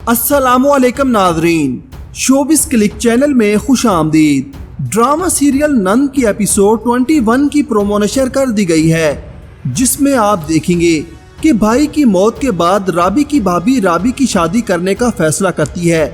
अस्सलामुअलैकुम नाज़रीन, showbiz click channel में खुश आमदीद। ड्रामा सीरियल नन की एपिसोड 21 की प्रोमो नशर कर दी गई है, जिसमें आप देखेंगे कि भाई की मौत के बाद राबी की भाभी राबी की शादी करने का फैसला करती है।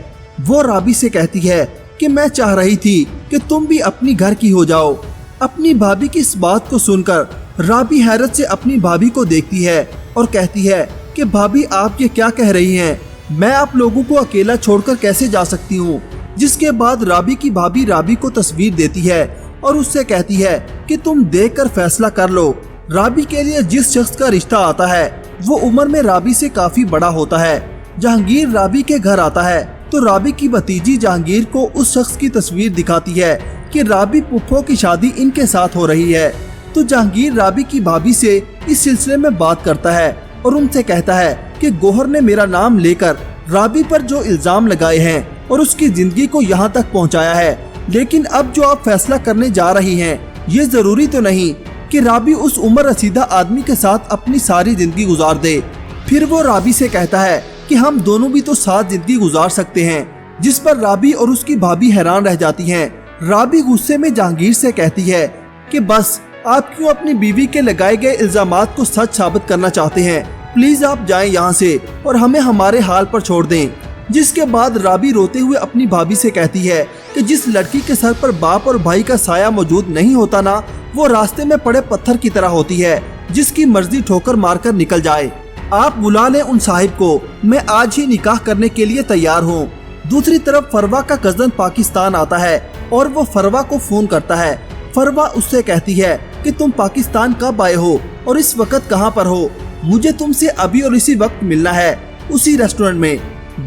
वो राबी से कहती है कि मैं चाह रही थी कि तुम भी अपनी घर की हो जाओ। अपनी भाभी की इस बात को सुनकर राबी हैरत से अपनी भाभी को देखती है और कहती है कि भाभी आप ये क्या कह रही हैं, मैं आप लोगों को अकेला छोड़कर कैसे जा सकती हूँ। जिसके बाद राबी की भाभी राबी को तस्वीर देती है और उससे कहती है कि तुम देखकर फैसला कर लो। राबी के लिए जिस शख्स का रिश्ता आता है वो उम्र में राबी से काफी बड़ा होता है। जहांगीर राबी के घर आता है तो राबी की भतीजी जहांगीर को उस शख्स की तस्वीर दिखाती है कि राबी पुप्पो की शादी इनके साथ हो रही है। तो जहांगीर राबी की भाभी से इस सिलसिले में बात करता है और उनसे कहता है कि गौहर ने मेरा नाम लेकर राबी पर जो इल्जाम लगाए हैं और उसकी जिंदगी को यहाँ तक पहुँचाया है, लेकिन अब जो आप फैसला करने जा रही हैं ये जरूरी तो नहीं कि राबी उस उम्र रसीदा आदमी के साथ अपनी सारी जिंदगी गुजार दे। फिर वो राबी से कहता है कि हम दोनों भी तो साथ जिंदगी गुजार सकते हैं, जिस पर राबी और उसकी भाभी हैरान रह जाती हैं। राबी गुस्से में जहांगीर से कहती है कि बस आप क्यों अपनी बीवी के लगाए गए इल्जामात को सच साबित करना चाहते हैं, प्लीज आप जाएं यहाँ से और हमें हमारे हाल पर छोड़ दें। जिसके बाद राबी रोते हुए अपनी भाभी से कहती है कि जिस लड़की के सर पर बाप और भाई का साया मौजूद नहीं होता ना, वो रास्ते में पड़े पत्थर की तरह होती है, जिसकी मर्जी ठोकर मारकर निकल जाए। आप बुला लें उन साहिब को, मैं आज ही निकाह करने के लिए तैयार हूँ। दूसरी तरफ फरवा का कजन पाकिस्तान आता है और वो फरवा को फोन करता है। फरवा उससे कहती है कि तुम पाकिस्तान कब आए हो और इस वक्त कहाँ पर हो, मुझे तुमसे अभी और इसी वक्त मिलना है, उसी रेस्टोरेंट में।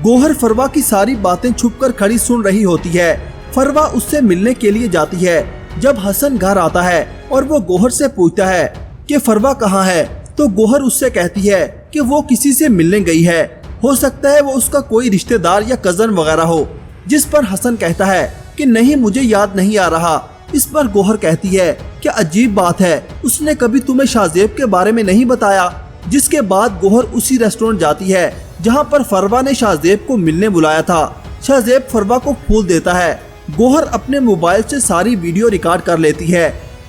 गौहर फरवा की सारी बातें छुपकर खड़ी सुन रही होती है। फरवा उससे मिलने के लिए जाती है। जब हसन घर आता है और वो गौहर से पूछता है कि फरवा कहाँ है, तो गौहर उससे कहती है कि वो किसी से मिलने गई है, हो सकता है वो उसका कोई रिश्तेदार या कजन वगैरह हो। जिस पर हसन कहता है कि नहीं, मुझे याद नहीं आ रहा। इस पर गौहर कहती है कि अजीब बात है, उसने कभी तुम्हें शाहजेब के बारे में नहीं बताया। जिसके बाद गौहर उसी रेस्टोरेंट जाती है जहां पर फरवा ने शाहजेब को मिलने बुलाया था। शाहजेब फरवा को फूल देता है। गौहर अपने मोबाइल से सारी वीडियो रिकॉर्ड कर लेती है।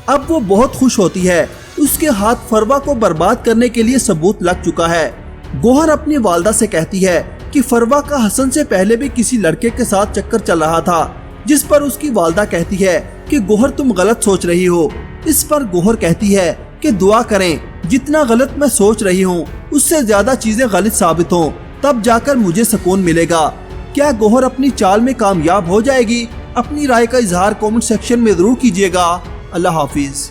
अब वो बहुत खुश होती है, उसके हाथ फरवा को बर्बाद करने के लिए सबूत लग चुका है। गौहर अपनी वालदा से कहती है कि फरवा का हसन से पहले भी किसी लड़के के साथ चक्कर चल रहा था। जिस पर उसकी वालदा कहती है कि गौहर तुम गलत सोच रही हो। इस पर गौहर कहती है कि दुआ करें जितना गलत मैं सोच रही हूँ उससे ज्यादा चीजें गलत साबित हों, तब जाकर मुझे सुकून मिलेगा। क्या गौहर अपनी चाल में कामयाब हो जाएगी? अपनी राय का इजहार कमेंट सेक्शन में जरूर कीजिएगा। अल्लाह हाफिज।